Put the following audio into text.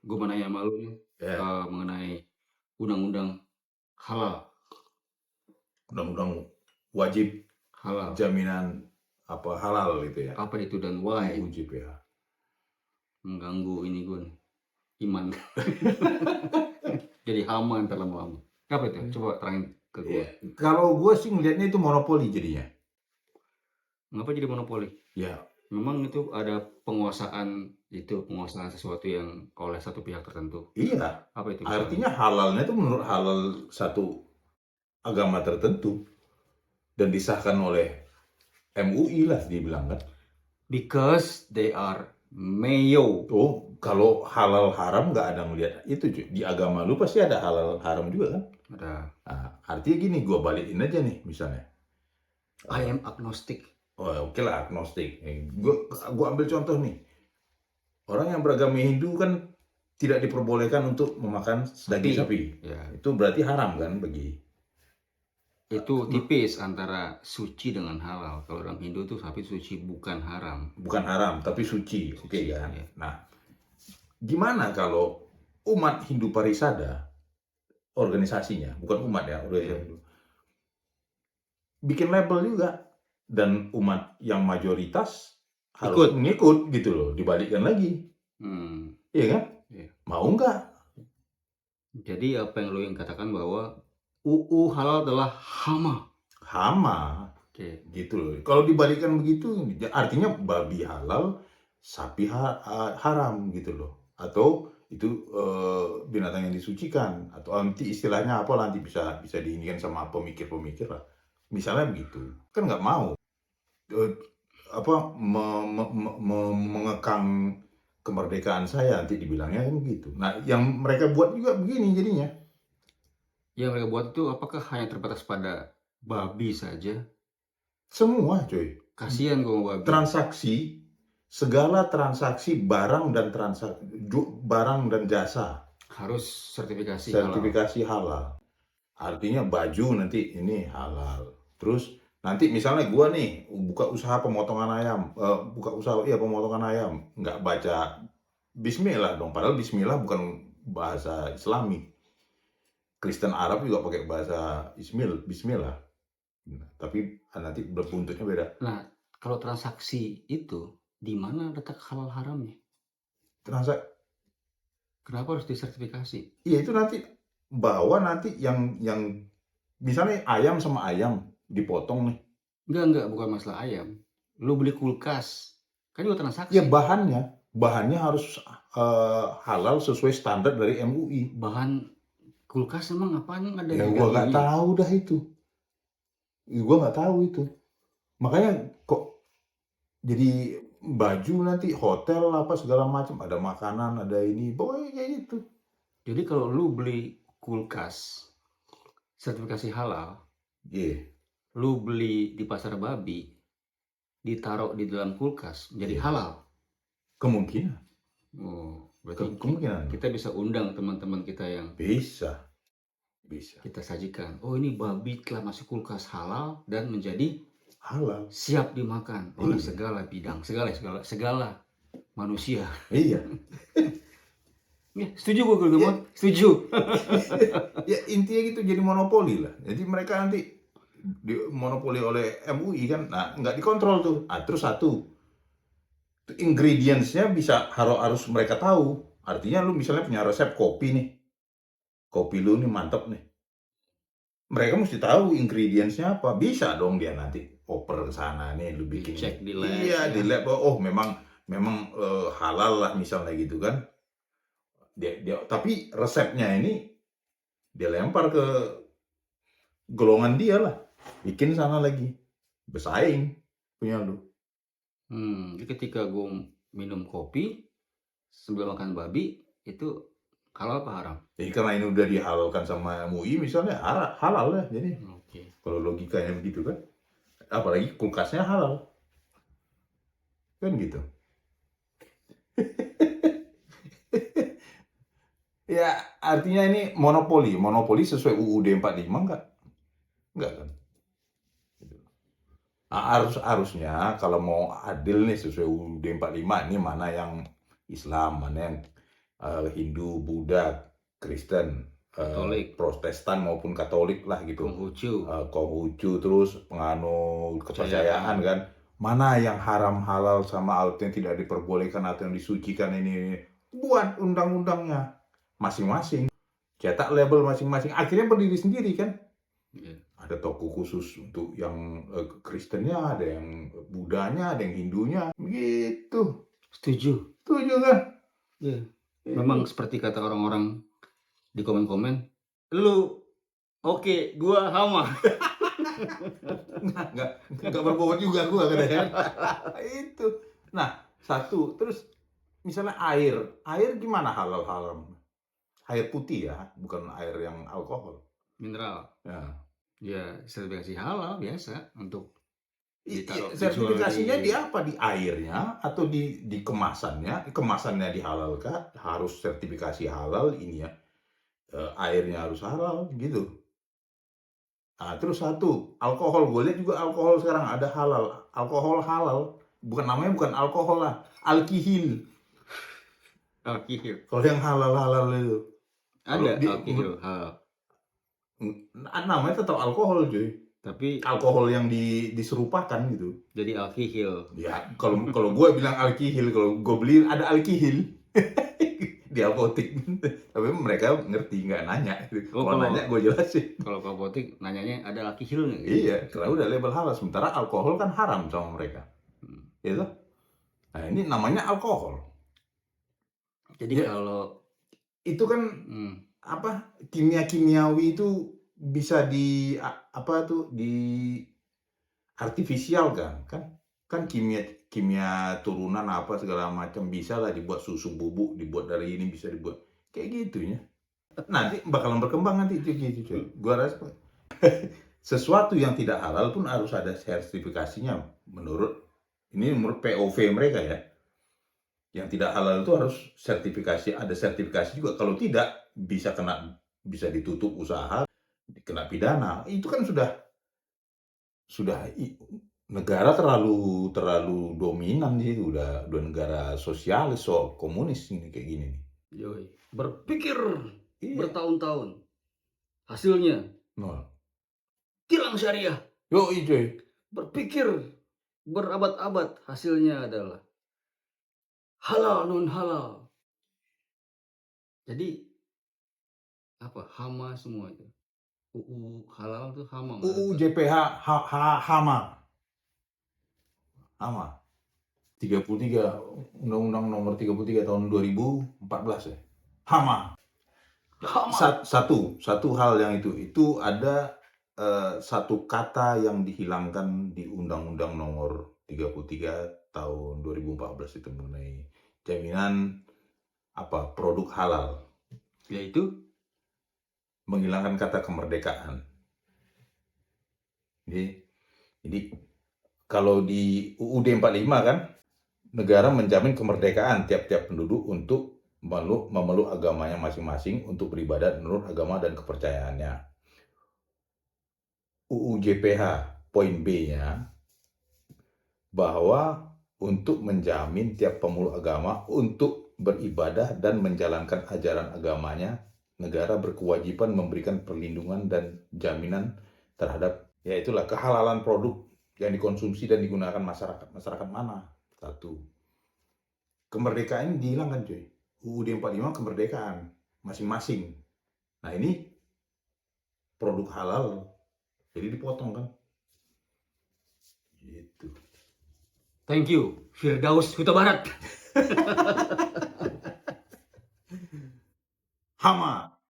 gue mau nanya sama lu nih, Ya, mengenai undang-undang halal. undang-undang wajib Halal, jaminan apa halal itu ya. apa itu dan why? Wajib ya. Mengganggu ini gue nih, iman. Jadi hama entar lama-lama. Apa itu? Coba terangin ke gue. Ya, kalau gue sih ngelihatnya itu monopoli jadinya. Mengapa jadi monopoli? Ya, Memang itu ada penguasaan sesuatu yang oleh satu pihak tertentu. iya. Apa itu misalnya? Artinya halalnya itu menurut halal satu agama tertentu dan disahkan oleh MUI lah dibilang kan. Because they are mayo. Oh, kalau halal haram nggak ada ngelihat itu cuy. Di agama lu pasti ada halal haram juga kan. Ada. Nah, artinya gini, gue balikin aja nih misalnya. I am agnostic. Oh, oke lah agnostik. Gua ambil contoh nih. Orang yang beragama Hindu kan tidak diperbolehkan untuk memakan daging sapi. Ya. Itu berarti haram kan bagi. Itu tipis antara suci dengan halal. Kalau orang Hindu tuh sapi suci bukan haram. Bukan haram, tapi suci. Oke Suci, kan? ya. Nah, gimana kalau umat Hindu Parisada, organisasinya, bukan umat ya, organisasi, bikin label juga. Dan umat yang mayoritas harus mengikut gitu loh, dibalikkan lagi. Iya kan? Iya. Mau nggak? Jadi apa yang lo yang katakan bahwa UU halal adalah hama. Hama. Oke. Gitu loh. Kalau dibalikkan begitu, artinya babi halal, sapi haram gitu loh. Atau itu binatang yang disucikan. Atau nanti istilahnya apa nanti bisa diinikan sama pemikir-pemikir lah. Misalnya begitu. Kan nggak mau. Mengekang kemerdekaan saya nanti dibilangnya kan begitu. Nah, yang mereka buat juga begini jadinya. Yang mereka buat itu apakah hanya terbatas pada babi saja? Semua cuy. Kasihan gue babi. Transaksi, segala transaksi barang dan jasa harus sertifikasi halal. Artinya baju nanti ini halal. Terus nanti misalnya gua nih buka usaha pemotongan ayam, pemotongan ayam, nggak baca Bismillah dong. Padahal Bismillah bukan bahasa Islami. Kristen Arab juga pakai bahasa Bismillah. Tapi nanti berbuntutnya beda. Nah, kalau transaksi itu di mana letak halal haramnya? Kenapa harus disertifikasi? Iya itu nanti yang misalnya ayam sama ayam dipotong nih. Enggak, bukan masalah ayam. Lu beli kulkas, kan juga transaksi. Ya bahannya harus halal sesuai standar dari MUI. Bahan kulkas emang apaan ada? Ya gua nggak tahu dah itu. Makanya kok jadi baju nanti hotel apa segala macam, ada makanan, ada ini, pokoknya kayak gitu. Jadi kalau lu beli kulkas sertifikasi halal, lu beli di pasar babi, ditaruh di dalam kulkas menjadi halal. Kemungkinan. Oh, berarti kemungkinan kita bisa undang teman-teman kita yang bisa. Kita sajikan. Oh, ini babi telah masuk kulkas halal dan menjadi halal, siap dimakan oleh segala bidang, segala manusia. Iya. Ya, setuju gue ya. Setuju. Ya intinya gitu, jadi monopoli lah. Jadi mereka nanti monopoli oleh MUI kan, nah nggak dikontrol tuh. Terus satu, ingredients-nya harus mereka tahu. Artinya lu misalnya punya resep kopi nih, kopi lu nih mantep nih. Mereka mesti tahu ingredients-nya apa. Bisa dong dia nanti oper ke sana nih, lu bikin cek di lab. Iya, di lab. Oh, memang halal lah misalnya gitu kan. Tapi resepnya ini dia lempar ke golongan dia lah, bikin sana lagi, bersaing punya lu. Jadi ketika gue minum kopi sambil makan babi itu halal apa haram? Jadi karena ini udah dihalalkan sama MUI misalnya, halal ya. Jadi kalau logikanya begitu kan, apalagi kulkasnya halal kan gitu. Ya artinya ini monopoli sesuai UUD 45 enggak kan? Harusnya kalau mau adil nih sesuai UUD 45 ini mana yang Islam, mana yang Hindu, Buddha, Kristen, Katolik, Protestan maupun Katolik lah gitu. Konghucu, Konghucu, terus penganut kepercayaan kan. Mana yang haram halal sama yang tidak diperbolehkan atau yang disucikan ini. Buat undang-undangnya masing-masing. Cetak label masing-masing. Akhirnya berdiri sendiri kan. Iya. Ada toko khusus untuk yang Kristennya, ada yang Budanya, ada yang Hindunya. Gitu. Setuju. Setuju kan? Iya. Memang seperti kata orang-orang di komen-komen, lu oke, gua hama. Nggak berbobot juga gua katanya. Itu. Nah, satu. Terus misalnya air gimana halal haram? Air putih ya, bukan air yang alkohol. Mineral. Ya. Ya, sertifikasi halal biasa untuk ditaruh Sertifikasinya dijual di apa? Di airnya atau di kemasannya? Kemasannya dihalalkan, harus sertifikasi halal ini ya. Airnya harus halal gitu. Nah, terus satu, alkohol. Gue lihat juga alkohol sekarang ada halal. Alkohol halal. Namanya bukan alkohol lah. Alkihil. Alkihil. Kalau yang halal-halal itu. Ada alkihil halal. Namanya tetap alkohol cuy. Tapi alkohol yang diserupakan gitu. jadi alkihil. Ya, kalau gue bilang alkihil, kalau gue beli ada alkihil di apotek. Tapi mereka ngerti, nggak nanya. Kalau nanya gue jelasin. Kalau ke apotek nanyanya ada alkihil nggak? Iya, karena udah label halal. Sementara alkohol kan haram sama mereka. Gitu. Nah, ini namanya alkohol. Jadi Ya, kalau itu kan apa, kimia-kimiawi itu bisa di artifisial kan kimia turunan apa segala macam bisa lah dibuat susu bubuk, dibuat dari ini, bisa dibuat kayak gitu ya. Nanti bakalan berkembang nanti gitu cuy. Gua rasa sesuatu yang tidak halal pun harus ada sertifikasinya menurut POV mereka ya. Yang tidak halal itu harus sertifikasi, ada sertifikasi juga. Kalau tidak bisa ditutup usaha, kena pidana. Itu kan sudah negara terlalu dominan di situ, udah negara sosialis, komunis ini kayak gini nih. Yoi. Berpikir bertahun-tahun, hasilnya nol. Tilang syariah. Yoi cuy. Berpikir berabad-abad, hasilnya adalah halal non halal. Jadi apa? Hama semua itu. UU halal itu hama. UU JPH hama. 33 Undang-Undang Nomor 33 tahun 2014 ya. Hama. Satu hal yang itu ada satu kata yang dihilangkan di Undang-Undang Nomor 33 tahun 2014 itu mengenai jaminan produk halal, yaitu menghilangkan kata kemerdekaan. Jadi kalau di UUD 45 kan, negara menjamin kemerdekaan tiap-tiap penduduk untuk memeluk agamanya masing-masing untuk beribadah menurut agama dan kepercayaannya. UU JPH poin B-nya bahwa untuk menjamin tiap pemeluk agama untuk beribadah dan menjalankan ajaran agamanya, negara berkewajiban memberikan perlindungan dan jaminan terhadap itulah kehalalan produk yang dikonsumsi dan digunakan masyarakat mana. Satu. Kemerdekaan dihilangkan cuy. UUD 45 kemerdekaan masing-masing. Nah ini produk halal jadi dipotong kan. Gitu. Thank you, Firdaus Huta Barat. Hama.